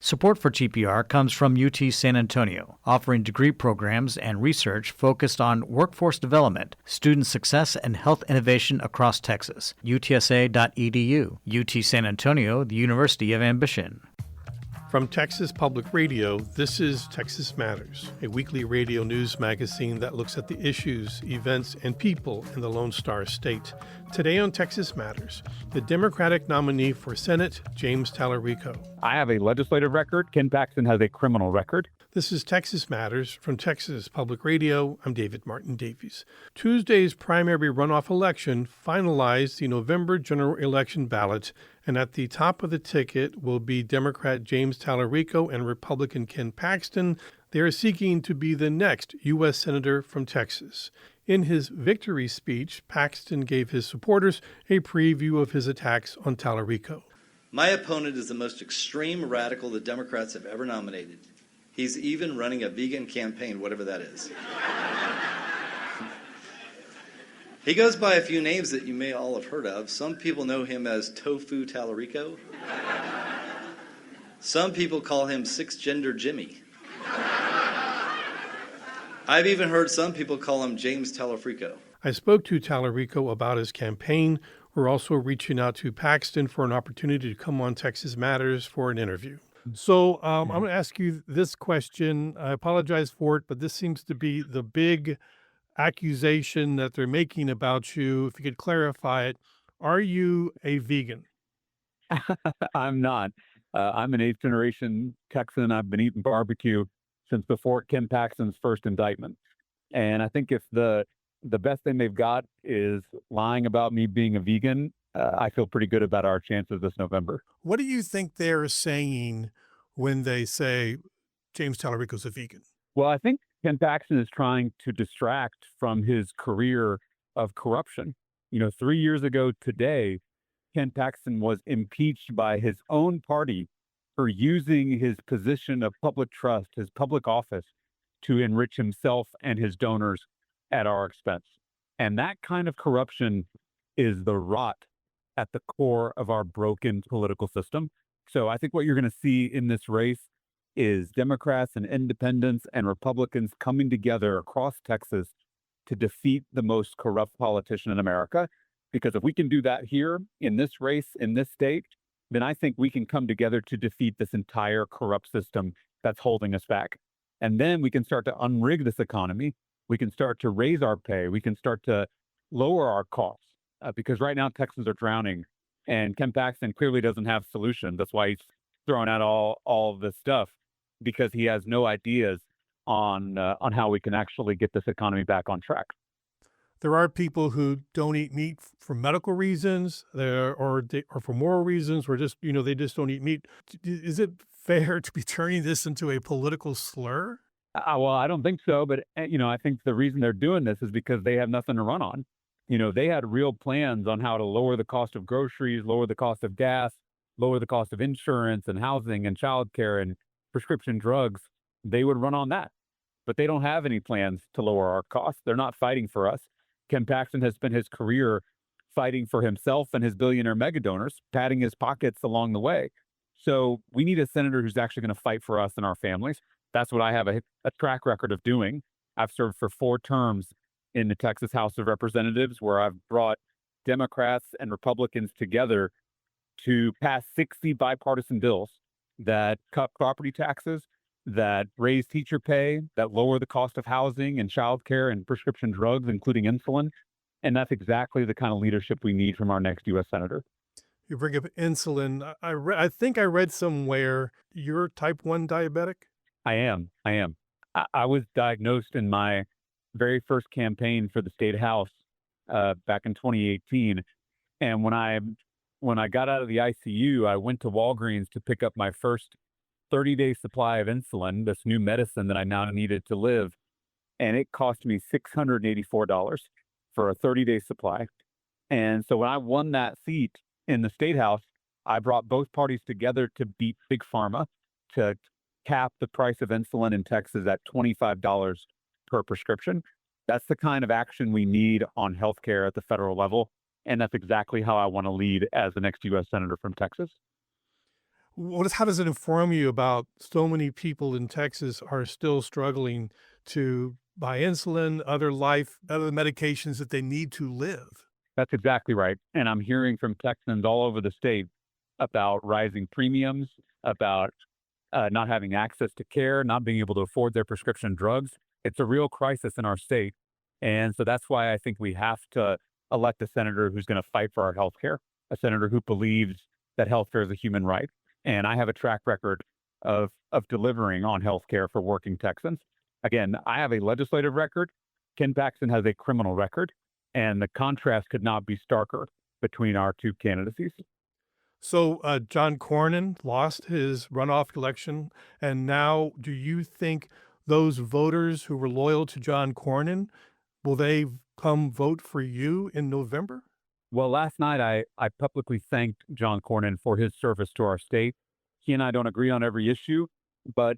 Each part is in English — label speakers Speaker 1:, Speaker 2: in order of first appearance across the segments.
Speaker 1: Support for TPR comes from UT San Antonio, offering degree programs and research focused on workforce development, student success, and health innovation across Texas. UTSA.edu. UT San Antonio, the University of Ambition.
Speaker 2: From Texas Public Radio, this is Texas Matters, a weekly radio news magazine that looks at the issues, events, and people in the Lone Star State. Today on Texas Matters, the Democratic nominee for Senate, James Talarico.
Speaker 3: I have a legislative record. Ken Paxton has a criminal record.
Speaker 2: This is Texas Matters from Texas Public Radio. I'm David Martin Davies. Tuesday's primary runoff election finalized the November general election ballot, and at the top of the ticket will be Democrat James Talarico and Republican Ken Paxton. They are seeking to be the next U.S. Senator from Texas. In his victory speech, Paxton gave his supporters a preview of his attacks on Talarico.
Speaker 4: My opponent is the most extreme radical the Democrats have ever nominated. He's even running a vegan campaign, whatever that is. He goes by a few names that you may all have heard of. Some people know him as Tofu Talarico. Some people call him Six-Gender Jimmy. I've even heard some people call him James Talarico.
Speaker 2: I spoke to Talarico about his campaign. We're also reaching out to Paxton for an opportunity to come on Texas Matters for an interview. So I'm going to ask you this question. I apologize for it, but this seems to be the big accusation that they're making about you. If you could clarify it, are you a vegan?
Speaker 3: I'm not. I'm an eighth generation Texan. I've been eating barbecue since before Ken Paxton's first indictment. And I think if the best thing they've got is lying about me being a vegan, I feel pretty good about our chances this November.
Speaker 2: What do you think they're saying when they say James Talarico's a vegan?
Speaker 3: Well, I think Ken Paxton is trying to distract from his career of corruption. 3 years ago today, Ken Paxton was impeached by his own party for using his position of public trust, his public office, to enrich himself and his donors at our expense. And that kind of corruption is the rot at the core of our broken political system. So I think what you're going to see in this race is Democrats and independents and Republicans coming together across Texas to defeat the most corrupt politician in America. Because if we can do that here in this race, in this state, then I think we can come together to defeat this entire corrupt system that's holding us back. And then we can start to unrig this economy. We can start to raise our pay. We can start to lower our costs. Because right now Texans are drowning, and Ken Paxton clearly doesn't have solutions. That's why he's throwing out all of this stuff, because he has no ideas on how we can actually get this economy back on track.
Speaker 2: There are people who don't eat meat for medical reasons, or for moral reasons, or just they just don't eat meat. Is it fair to be turning this into a political slur?
Speaker 3: Well, I don't think so, but I think the reason they're doing this is because they have nothing to run on. They had real plans on how to lower the cost of groceries, lower the cost of gas, lower the cost of insurance and housing and childcare and prescription drugs. They would run on that. But they don't have any plans to lower our costs. They're not fighting for us. Ken Paxton has spent his career fighting for himself and his billionaire mega donors, padding his pockets along the way. So we need a senator who's actually going to fight for us and our families. That's what I have a track record of doing. I've served for 4 terms in the Texas House of Representatives, where I've brought Democrats and Republicans together to pass 60 bipartisan bills that cut property taxes, that raise teacher pay, that lower the cost of housing and childcare and prescription drugs, including insulin. And that's exactly the kind of leadership we need from our next U.S. Senator.
Speaker 2: You bring up insulin. I think I read somewhere you're type 1 diabetic?
Speaker 3: I am. I was diagnosed in my very first campaign for the state house back in 2018. And when I got out of the ICU, I went to Walgreens to pick up my first 30-day supply of insulin, this new medicine that I now needed to live. And it cost me $684 for a 30-day supply. And so when I won that seat in the state house, I brought both parties together to beat Big Pharma, to cap the price of insulin in Texas at $25 per prescription. That's the kind of action we need on healthcare at the federal level. And that's exactly how I want to lead as the next U.S. Senator from Texas.
Speaker 2: How does it inform you about so many people in Texas are still struggling to buy insulin, other medications that they need to live?
Speaker 3: That's exactly right. And I'm hearing from Texans all over the state about rising premiums, about not having access to care, not being able to afford their prescription drugs. It's a real crisis in our state. And so that's why I think we have to elect a senator who's going to fight for our health care, a senator who believes that health care is a human right. And I have a track record of delivering on health care for working Texans. Again, I have a legislative record. Ken Paxton has a criminal record. And the contrast could not be starker between our two candidacies.
Speaker 2: So John Cornyn lost his runoff election, and now do you think those voters who were loyal to John Cornyn, will they come vote for you in November?
Speaker 3: Well, last night I publicly thanked John Cornyn for his service to our state. He and I don't agree on every issue, but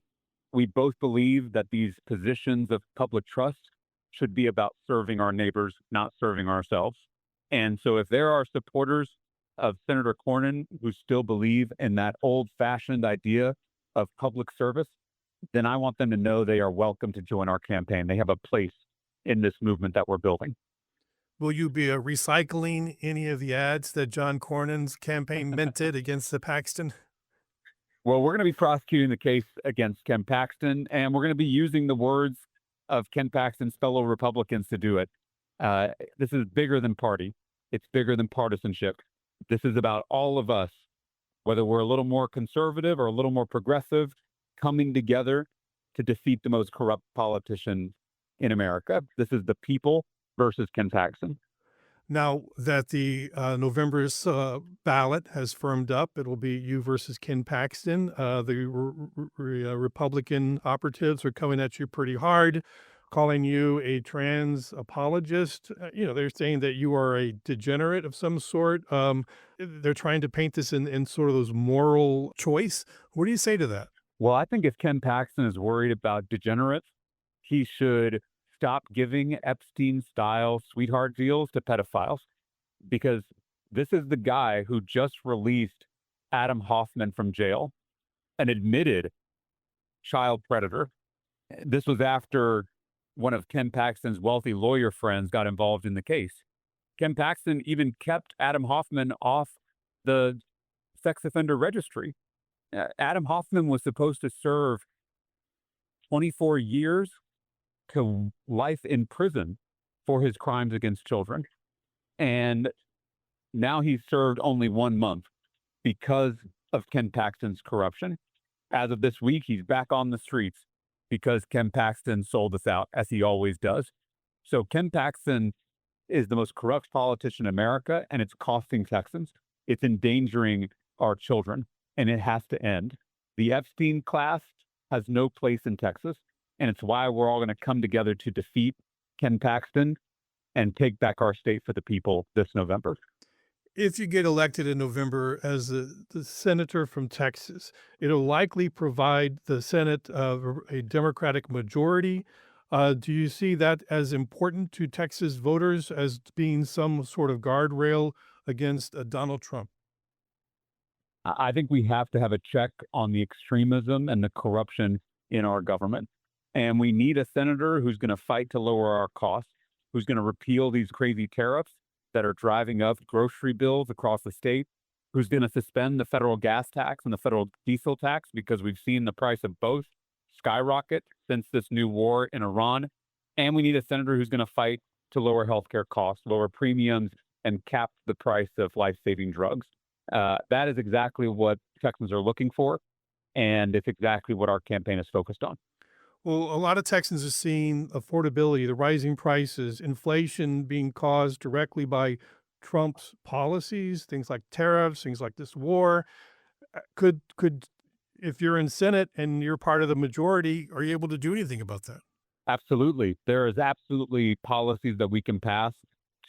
Speaker 3: we both believe that these positions of public trust should be about serving our neighbors, not serving ourselves. And so if there are supporters of Senator Cornyn who still believe in that old-fashioned idea of public service, then I want them to know they are welcome to join our campaign. They have a place in this movement that we're building.
Speaker 2: Will you be recycling any of the ads that John Cornyn's campaign minted against the Paxton?
Speaker 3: Well, we're going to be prosecuting the case against Ken Paxton, and we're going to be using the words of Ken Paxton's fellow Republicans to do it. This is bigger than party. It's bigger than partisanship. This is about all of us, whether we're a little more conservative or a little more progressive, coming together to defeat the most corrupt politician in America. This is the people versus Ken Paxton.
Speaker 2: Now that the November's ballot has firmed up, it will be you versus Ken Paxton. Republican operatives are coming at you pretty hard, calling you a trans apologist. They're saying that you are a degenerate of some sort. They're trying to paint this in sort of those moral choice. What do you say to that?
Speaker 3: Well, I think if Ken Paxton is worried about degenerates, he should stop giving Epstein-style sweetheart deals to pedophiles, because this is the guy who just released Adam Hoffman from jail, an admitted child predator. This was after one of Ken Paxton's wealthy lawyer friends got involved in the case. Ken Paxton even kept Adam Hoffman off the sex offender registry. Adam Hoffman was supposed to serve 24 years to life in prison for his crimes against children. And now he's served only 1 month because of Ken Paxton's corruption. As of this week, he's back on the streets because Ken Paxton sold us out, as he always does. So Ken Paxton is the most corrupt politician in America, and it's costing Texans. It's endangering our children, and it has to end. The Epstein class has no place in Texas. And it's why we're all going to come together to defeat Ken Paxton and take back our state for the people this November.
Speaker 2: If you get elected in November as the senator from Texas, it'll likely provide the Senate a Democratic majority. Do you see that as important to Texas voters as being some sort of guardrail against Donald Trump?
Speaker 3: I think we have to have a check on the extremism and the corruption in our government. And we need a senator who's going to fight to lower our costs, who's going to repeal these crazy tariffs that are driving up grocery bills across the state, who's going to suspend the federal gas tax and the federal diesel tax, because we've seen the price of both skyrocket since this new war in Iran. And we need a senator who's going to fight to lower healthcare costs, lower premiums, and cap the price of life-saving drugs. That is exactly what Texans are looking for, and it's exactly what our campaign is focused on.
Speaker 2: Well, a lot of Texans are seeing affordability, the rising prices, inflation being caused directly by Trump's policies, things like tariffs, things like this war. Could if you're in Senate and you're part of the majority, are you able to do anything about that?
Speaker 3: Absolutely. There is absolutely policies that we can pass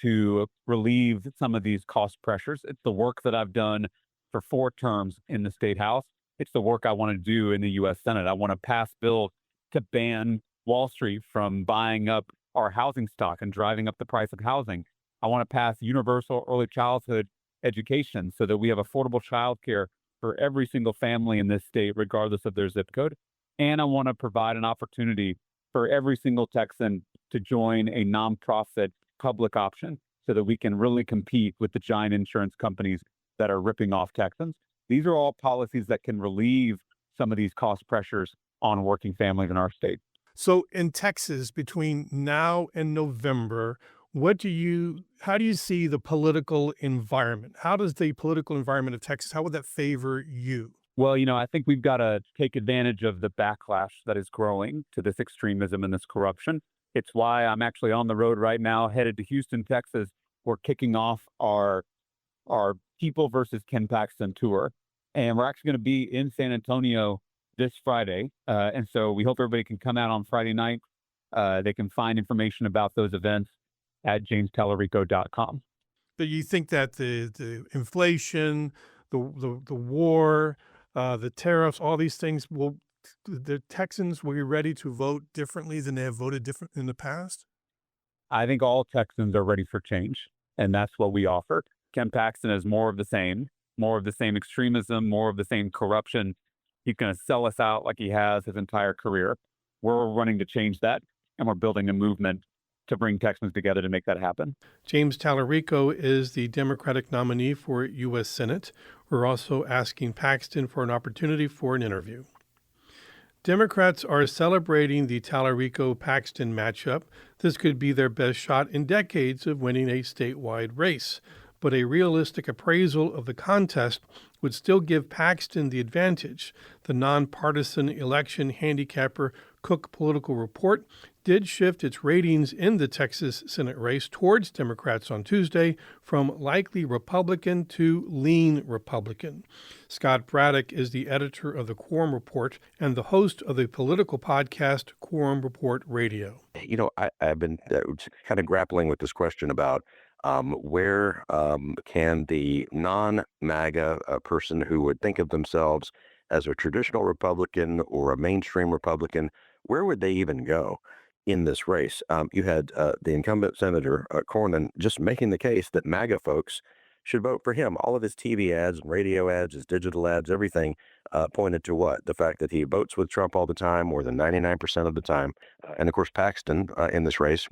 Speaker 3: to relieve some of these cost pressures. It's the work that I've done for 4 terms in the state house. It's the work I want to do in the U.S. Senate. I want to pass bills to ban Wall Street from buying up our housing stock and driving up the price of housing. I want to pass universal early childhood education so that we have affordable childcare for every single family in this state, regardless of their zip code. And I want to provide an opportunity for every single Texan to join a nonprofit public option so that we can really compete with the giant insurance companies that are ripping off Texans. These are all policies that can relieve some of these cost pressures on working families in our state.
Speaker 2: So in Texas, between now and November, how do you see the political environment? How does the political environment of Texas, how would that favor you?
Speaker 3: Well, I think we've got to take advantage of the backlash that is growing to this extremism and this corruption. It's why I'm actually on the road right now, headed to Houston, Texas. We're kicking off our People versus Ken Paxton tour, and we're actually going to be in San Antonio this Friday. And so we hope everybody can come out on Friday night. They can find information about those events at jamestalarico.com.
Speaker 2: Do you think that the inflation, the war, the tariffs, all these things the Texans will be ready to vote differently than they have voted different in the past?
Speaker 3: I think all Texans are ready for change, and that's what we offer. Ken Paxton is more of the same extremism, more of the same corruption. He's going to sell us out like he has his entire career. We're running to change that, and we're building a movement to bring Texans together to make that happen.
Speaker 2: James Talarico is the Democratic nominee for U.S. Senate. We're also asking Paxton for an opportunity for an interview. Democrats are celebrating the Talarico-Paxton matchup. This could be their best shot in decades of winning a statewide race. But a realistic appraisal of the contest would still give Paxton the advantage. The nonpartisan election handicapper Cook Political Report did shift its ratings in the Texas Senate race towards Democrats on Tuesday from likely Republican to lean Republican. Scott Braddock is the editor of the Quorum Report and the host of the political podcast Quorum Report Radio.
Speaker 5: I've been kind of grappling with this question about where can the non-MAGA person who would think of themselves as a traditional Republican or a mainstream Republican, where would they even go in this race? You had the incumbent Senator Cornyn just making the case that MAGA folks should vote for him. All of his TV ads and radio ads, his digital ads, everything pointed to what? The fact that he votes with Trump all the time, more than 99% of the time. And of course, Paxton in this race,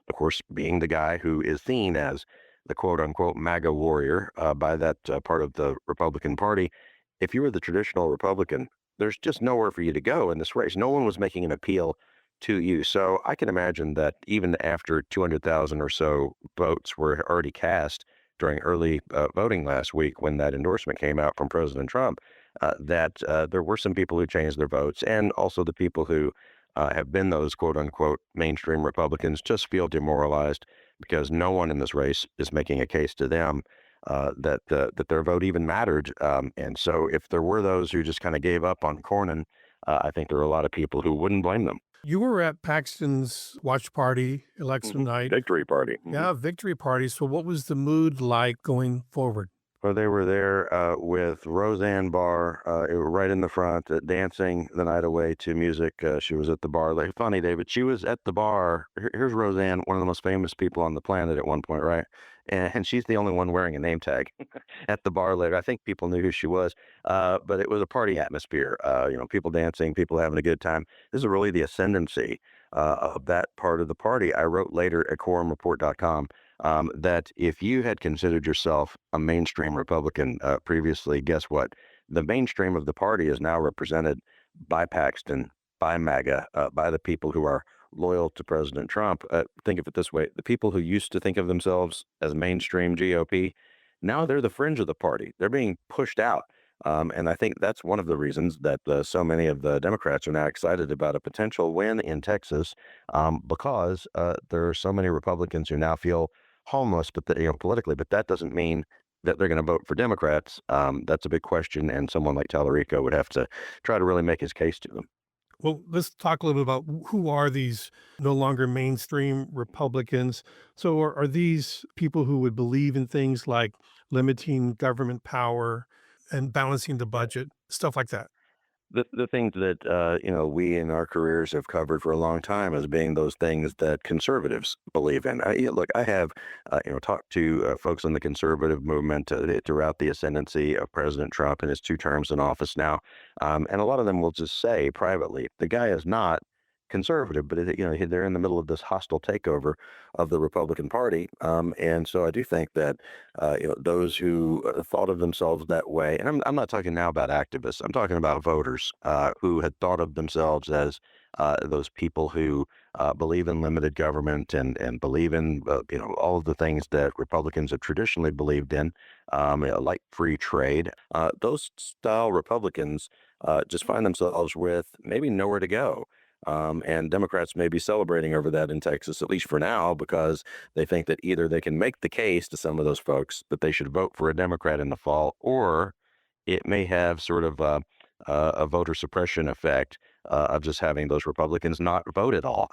Speaker 5: of course, being the guy who is seen as the quote-unquote MAGA warrior by that part of the Republican Party. If you were the traditional Republican, there's just nowhere for you to go in this race. No one was making an appeal to you. So I can imagine that even after 200,000 or so votes were already cast during early voting last week when that endorsement came out from President Trump, that there were some people who changed their votes, and also the people who have been those quote-unquote mainstream Republicans just feel demoralized because no one in this race is making a case to them that their vote even mattered. And so if there were those who just kind of gave up on Cornyn, I think there are a lot of people who wouldn't blame them.
Speaker 2: You were at Paxton's watch party election night.
Speaker 5: Victory party.
Speaker 2: Yeah, victory party. So what was the mood like going forward?
Speaker 5: Well, they were there with Roseanne Barr right in the front, dancing the night away to music. She was at the bar. Like, funny, David, she was at the bar. Here's Roseanne, one of the most famous people on the planet at one point, right? And she's the only one wearing a name tag at the bar later. I think people knew who she was, but it was a party atmosphere. People dancing, people having a good time. This is really the ascendancy of that part of the party. I wrote later at quorumreport.com that if you had considered yourself a mainstream Republican previously, guess what? The mainstream of the party is now represented by Paxton, by MAGA, by the people who are loyal to President Trump. Think of it this way. The people who used to think of themselves as mainstream GOP, now they're the fringe of the party. They're being pushed out. And I think that's one of the reasons that so many of the Democrats are now excited about a potential win in Texas, because there are so many Republicans who now feel homeless, but politically, but that doesn't mean that they're going to vote for Democrats. That's a big question, and someone like Talarico would have to try to really make his case to them.
Speaker 2: Well, let's talk a little bit about who are these no longer mainstream Republicans. So are these people who would believe in things like limiting government power and balancing the budget, stuff like that?
Speaker 5: the things that we in our careers have covered for a long time as being those things that conservatives believe in. Look, I have talked to folks in the conservative movement throughout the ascendancy of President Trump and his 2 terms in office now, and a lot of them will just say privately, the guy is not conservative, but they're in the middle of this hostile takeover of the Republican Party, and so I do think that those who thought of themselves that way, and I'm not talking now about activists, I'm talking about voters who had thought of themselves as those people who believe in limited government and believe in all of the things that Republicans have traditionally believed in, like free trade. Those style Republicans just find themselves with maybe nowhere to go. And Democrats may be celebrating over that in Texas, at least for now, because they think that either they can make the case to some of those folks that they should vote for a Democrat in the fall, or it may have sort of a voter suppression effect of just having those Republicans not vote at all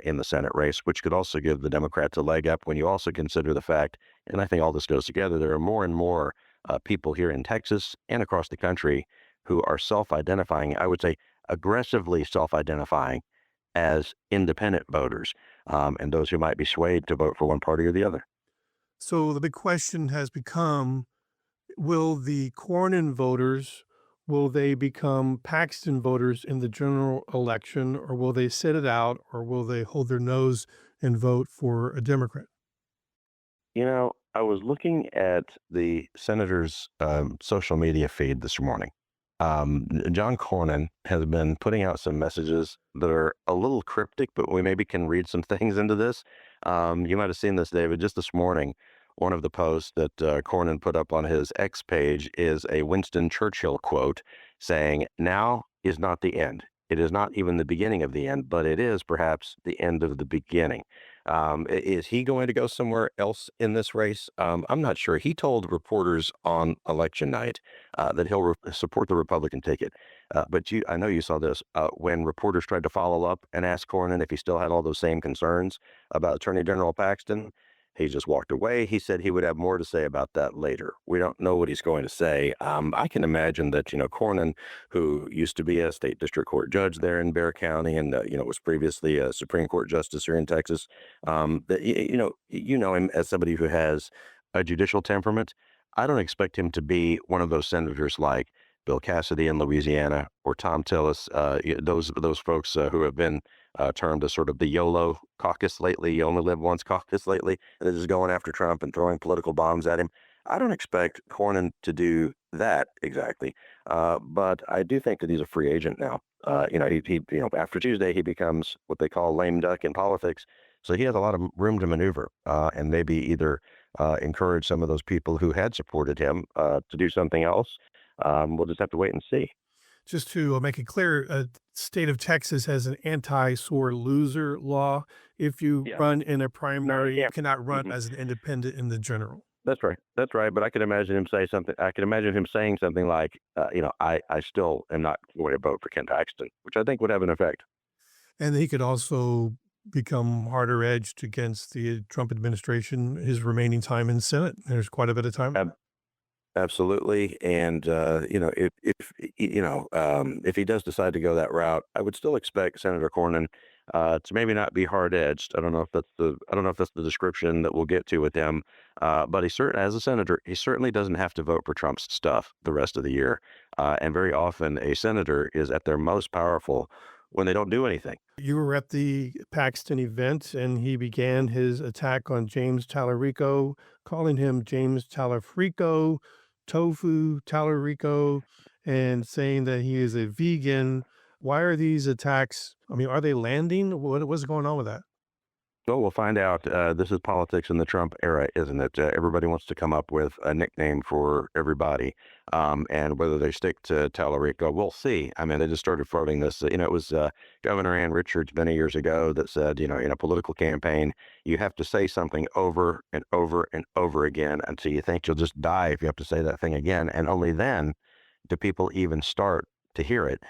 Speaker 5: in the Senate race, which could also give the Democrats a leg up when you also consider the fact, and I think all this goes together, there are more and more people here in Texas and across the country who are self-identifying, I would say aggressively self-identifying as independent voters, and those who might be swayed to vote for one party or the other.
Speaker 2: So the big question has become, will the Cornyn voters, will they become Paxton voters in the general election, or will they sit it out, or will they hold their nose and vote for a Democrat?
Speaker 5: I was looking at the senator's social media feed this morning. John Cornyn has been putting out some messages that are a little cryptic, but we maybe can read some things into this. You might have seen this, David, just this morning. One of the posts that Cornyn put up on his X page is a Winston Churchill quote saying, "Now is not the end. It is not even the beginning of the end, but it is perhaps the end of the beginning." Is he going to go somewhere else in this race? I'm not sure. He told reporters on election night that he'll support the Republican ticket. But I know you saw this when reporters tried to follow up and ask Cornyn if he still had all those same concerns about Attorney General Paxton. He just walked away. He said he would have more to say about that later. We don't know what he's going to say. I can imagine that, Cornyn, who used to be a state district court judge there in Bexar County and, was previously a Supreme Court justice here in Texas, that, you know him as somebody who has a judicial temperament. I don't expect him to be one of those senators like Bill Cassidy in Louisiana or Tom Tillis, those folks who have been termed as sort of the YOLO caucus lately, you only live once caucus lately, and they're just going after Trump and throwing political bombs at him. I don't expect Cornyn to do that exactly, but I do think that he's a free agent now. After Tuesday, he becomes what they call lame duck in politics. So he has a lot of room to maneuver and maybe either encourage some of those people who had supported him to do something else. We'll just have to wait and see.
Speaker 2: Just to make it clear, state of Texas has an anti-sore loser law. If you run in a primary, you cannot run as an independent in the general.
Speaker 5: That's right. That's right. But I could imagine him say something. I could imagine him saying something like, I still am not going to vote for Ken Paxton, which I think would have an effect.
Speaker 2: And he could also become harder edged against the Trump administration his remaining time in Senate. There's quite a bit of time.
Speaker 5: Absolutely. And, if he does decide to go that route, I would still expect Senator Cornyn to maybe not be hard edged. I don't know if that's the description that we'll get to with him. But as a senator, he certainly doesn't have to vote for Trump's stuff the rest of the year. And very often a senator is at their most powerful when they don't do anything.
Speaker 2: You were at the Paxton event, and he began his attack on James Talarico, calling him James Talafrico, Tofu Talarico, and saying that he is a vegan. Why are these attacks? I mean, are they landing? What's going on with that?
Speaker 5: Well, we'll find out. This is politics in the Trump era, isn't it? Everybody wants to come up with a nickname for everybody, and whether they stick to Talarico, we'll see. I mean, they just started floating this. It was Governor Ann Richards many years ago that said, in a political campaign, you have to say something over and over and over again until you think you'll just die if you have to say that thing again, and only then do people even start to hear it.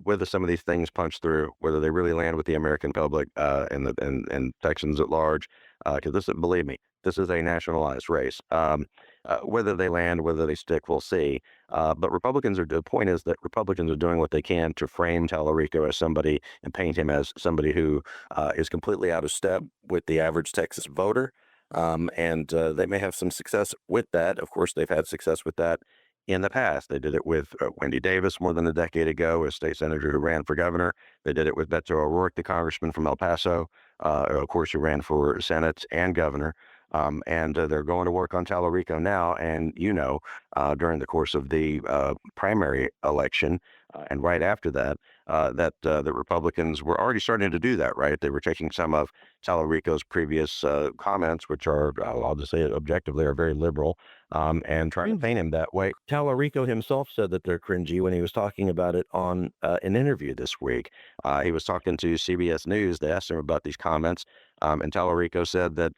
Speaker 5: Whether some of these things punch through, whether they really land with the American public and Texans at large, because believe me, this is a nationalized race. Whether they land, whether they stick, we'll see. But the point is that Republicans are doing what they can to frame Talarico as somebody and paint him as somebody who is completely out of step with the average Texas voter. And they may have some success with that. Of course, they've had success with that in the past. They did it with Wendy Davis more than a decade ago, a state senator who ran for governor. They did it with Beto O'Rourke, the congressman from El Paso, of course, who ran for Senate and governor. And they're going to work on Talarico now. And, during the course of the primary election and right after that, that the Republicans were already starting to do that, right? They were taking some of Talarico's previous comments, which are, I'll just say it objectively, are very liberal, and trying to paint him that way. Talarico himself said that they're cringy when he was talking about it on an interview this week. He was talking to CBS News. They asked him about these comments, and Talarico said that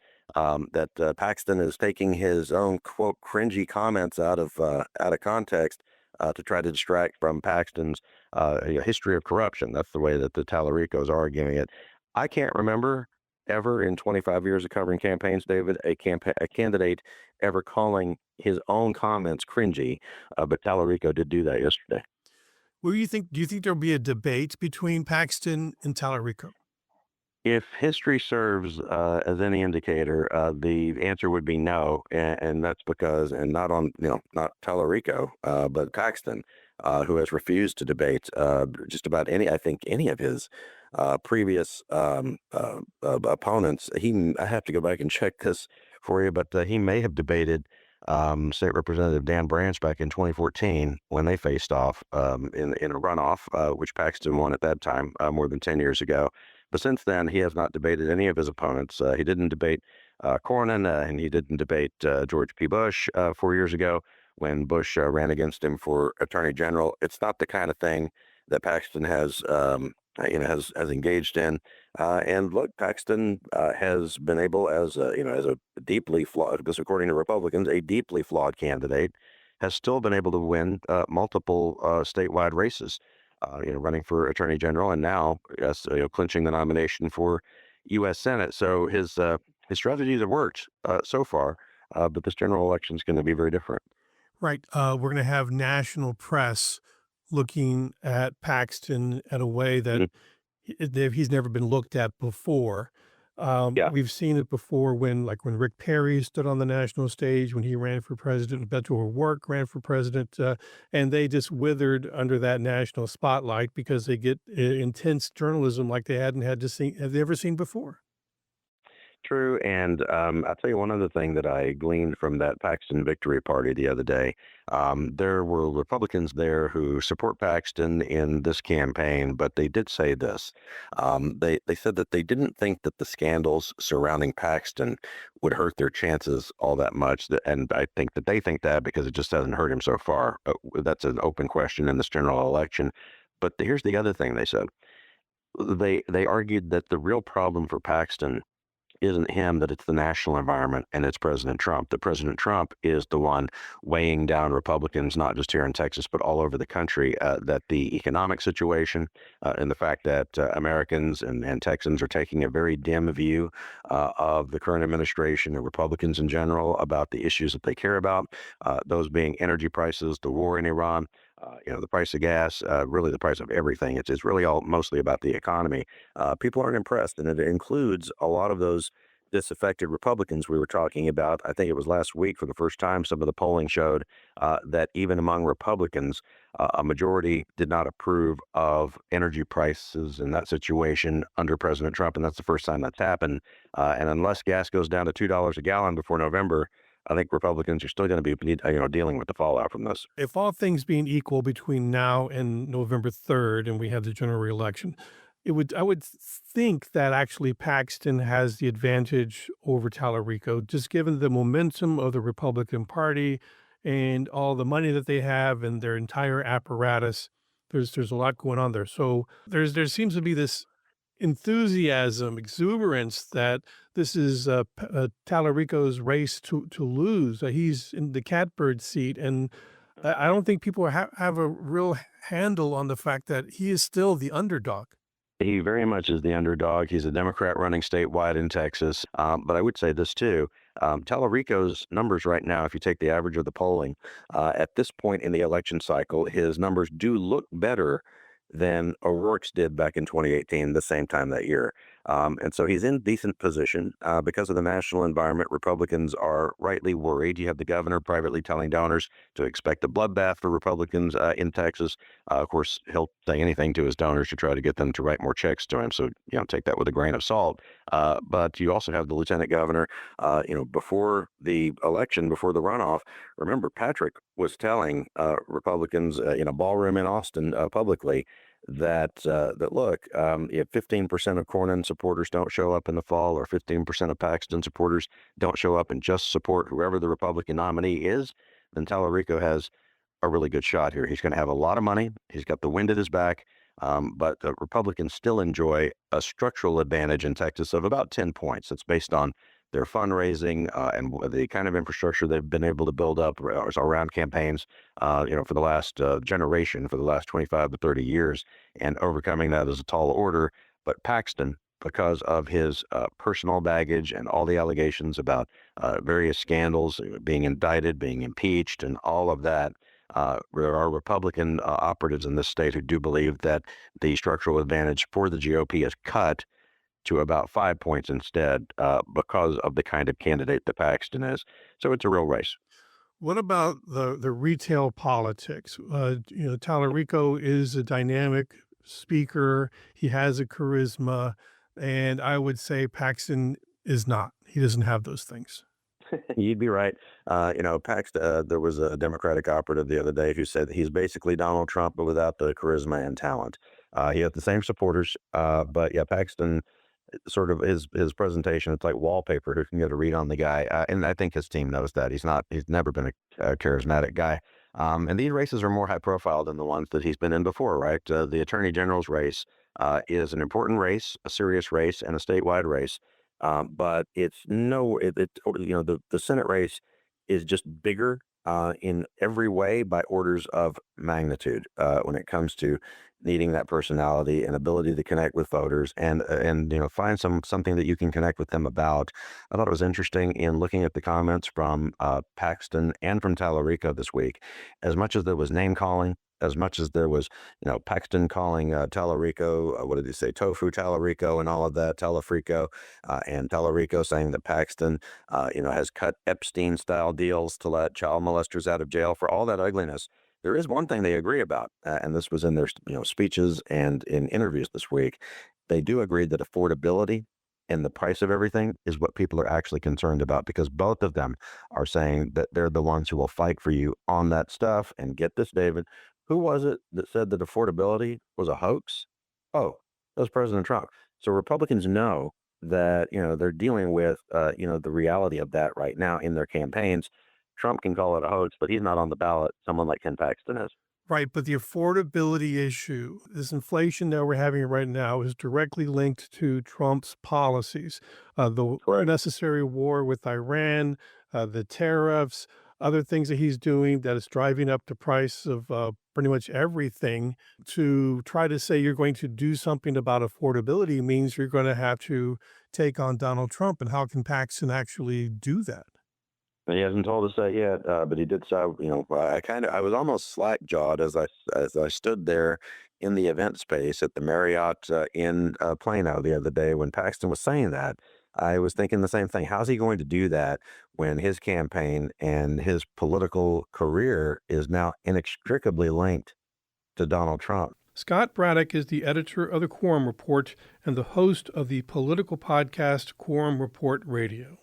Speaker 5: Paxton is taking his own quote cringy comments out of context to try to distract from Paxton's history of corruption. That's the way that the Talaricos are arguing it. I can't remember ever in 25 years of covering campaigns, David, a candidate ever calling his own comments cringy, but Talarico did do that yesterday.
Speaker 2: Do you think there'll be a debate between Paxton and Talarico?
Speaker 5: If history serves as any indicator, the answer would be no, and that's because, and not on, not Talarico, but Paxton, who has refused to debate just about I think any of his previous opponents. I have to go back and check this for you, but he may have debated State Representative Dan Branch back in 2014 when they faced off in a runoff, which Paxton won at that time, more than 10 years ago. But since then, he has not debated any of his opponents. He didn't debate Cornyn, and he didn't debate George P. Bush 4 years ago when Bush ran against him for Attorney General. It's not the kind of thing that Paxton has engaged in. And look, Paxton has been able, as a deeply flawed, because according to Republicans, a deeply flawed candidate, has still been able to win multiple statewide races. Running for Attorney General, and now clinching the nomination for U.S. Senate. So his strategies have worked so far, but this general election is going to be very different.
Speaker 2: Right. We're going to have national press looking at Paxton in a way that he's never been looked at before.
Speaker 5: Yeah.
Speaker 2: We've seen it before when Rick Perry stood on the national stage when he ran for president, Beto O'Rourke ran for president, and they just withered under that national spotlight because they get intense journalism like they have they ever seen before.
Speaker 5: True. And I'll tell you one other thing that I gleaned from that Paxton victory party the other day. There were Republicans there who support Paxton in this campaign, but they did say this. They said that they didn't think that the scandals surrounding Paxton would hurt their chances all that much. And I think that they think that because it just hasn't hurt him so far. That's an open question in this general election. But here's the other thing they said. They argued that the real problem for Paxton isn't him, that it's the national environment and it's President Trump. That President Trump is the one weighing down Republicans, not just here in Texas, but all over the country, that the economic situation and the fact that Americans and Texans are taking a very dim view of the current administration and Republicans in general about the issues that they care about, those being energy prices, the war in Iran, the price of gas, really the price of everything. It's really all mostly about the economy. People aren't impressed, and it includes a lot of those disaffected Republicans we were talking about. I think it was last week for the first time, some of the polling showed that even among Republicans, a majority did not approve of energy prices in that situation under President Trump, and that's the first time that's happened. And unless gas goes down to $2 a gallon before November, I think Republicans are still going to be, dealing with the fallout from this.
Speaker 2: If all things being equal between now and November 3rd, and we have the general election, I would think that actually Paxton has the advantage over Talarico, just given the momentum of the Republican Party and all the money that they have and their entire apparatus. There's a lot going on there. So there seems to be this enthusiasm, exuberance that this is Talarico's race to lose. He's in the catbird seat, and I don't think people have a real handle on the fact that he is still the underdog.
Speaker 5: He very much is the underdog. He's a Democrat running statewide in Texas. But I would say this too. Talarico's numbers right now, if you take the average of the polling, at this point in the election cycle, his numbers do look better than O'Rourke's did back in 2018, the same time that year. And so he's in decent position because of the national environment. Republicans are rightly worried. You have the governor privately telling donors to expect a bloodbath for Republicans in Texas. Of course, he'll say anything to his donors to try to get them to write more checks to him. So, take that with a grain of salt. But you also have the lieutenant governor, before the election, before the runoff. Remember, Patrick was telling Republicans in a ballroom in Austin publicly that look, if 15% of Cornyn supporters don't show up in the fall, or 15% of Paxton supporters don't show up and just support whoever the Republican nominee is, then Talarico has a really good shot here. He's going to have a lot of money. He's got the wind at his back. But the Republicans still enjoy a structural advantage in Texas of about 10 points. It's based on their fundraising and the kind of infrastructure they've been able to build up around campaigns, for the last generation, for the last 25 to 30 years, and overcoming that is a tall order. But Paxton, because of his personal baggage and all the allegations about various scandals, being indicted, being impeached, and all of that, there are Republican operatives in this state who do believe that the structural advantage for the GOP is cut to about 5 points instead because of the kind of candidate that Paxton is. So it's a real race.
Speaker 2: What about the retail politics? Talarico is a dynamic speaker. He has a charisma, and I would say Paxton is not. He doesn't have those things.
Speaker 5: You'd be right. Paxton, there was a Democratic operative the other day who said that he's basically Donald Trump, but without the charisma and talent. He has the same supporters, but yeah, Paxton, sort of his presentation, it's like wallpaper. Who can get a read on the guy? And I think his team knows that he's never been a charismatic guy. And these races are more high profile than the ones that he's been in before, right? The Attorney General's race is an important race, a serious race, and a statewide race. But it's the Senate race is just bigger in every way by orders of magnitude when it comes to needing that personality and ability to connect with voters and find something that you can connect with them about. I thought it was interesting in looking at the comments from Paxton and from Talarico this week. As much as there was name calling, as much as there was, Paxton calling Talarico, what did he say, tofu Talarico and all of that, Talafrico, and Talarico saying that Paxton, has cut Epstein-style deals to let child molesters out of jail. For all that ugliness, there is one thing they agree about, and this was in their speeches and in interviews this week. They do agree that affordability and the price of everything is what people are actually concerned about, because both of them are saying that they're the ones who will fight for you on that stuff. And get this, David, who was it that said that affordability was a hoax? Oh, that was President Trump. So Republicans know that, they're dealing with, the reality of that right now in their campaigns. Trump can call it a hoax, but he's not on the ballot. Someone like Ken Paxton is.
Speaker 2: Right, but the affordability issue, this inflation that we're having right now, is directly linked to Trump's policies. The unnecessary war with Iran, the tariffs, other things that he's doing that is driving up the price of pretty much everything. To try to say you're going to do something about affordability means you're going to have to take on Donald Trump. And how can Paxton actually do that?
Speaker 5: He hasn't told us that yet, but he did say, I was almost slack-jawed as I stood there in the event space at the Marriott in Plano the other day when Paxton was saying that. I was thinking the same thing. How's he going to do that when his campaign and his political career is now inextricably linked to Donald Trump?
Speaker 2: Scott Braddock is the editor of the Quorum Report and the host of the political podcast Quorum Report Radio.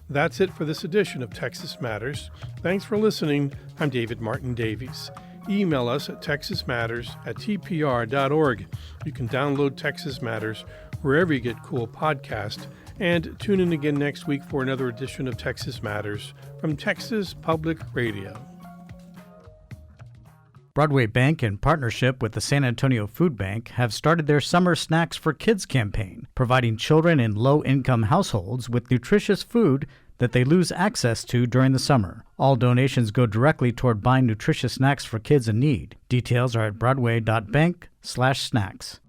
Speaker 2: That's it for this edition of Texas Matters. Thanks for listening. I'm David Martin Davies. Email us at texasmatters@tpr.org. You can download Texas Matters wherever you get cool podcasts, and tune in again next week for another edition of Texas Matters from Texas Public Radio.
Speaker 1: Broadway Bank, in partnership with the San Antonio Food Bank, have started their Summer Snacks for Kids campaign, providing children in low-income households with nutritious food that they lose access to during the summer. All donations go directly toward buying nutritious snacks for kids in need. Details are at broadway.bank/snacks.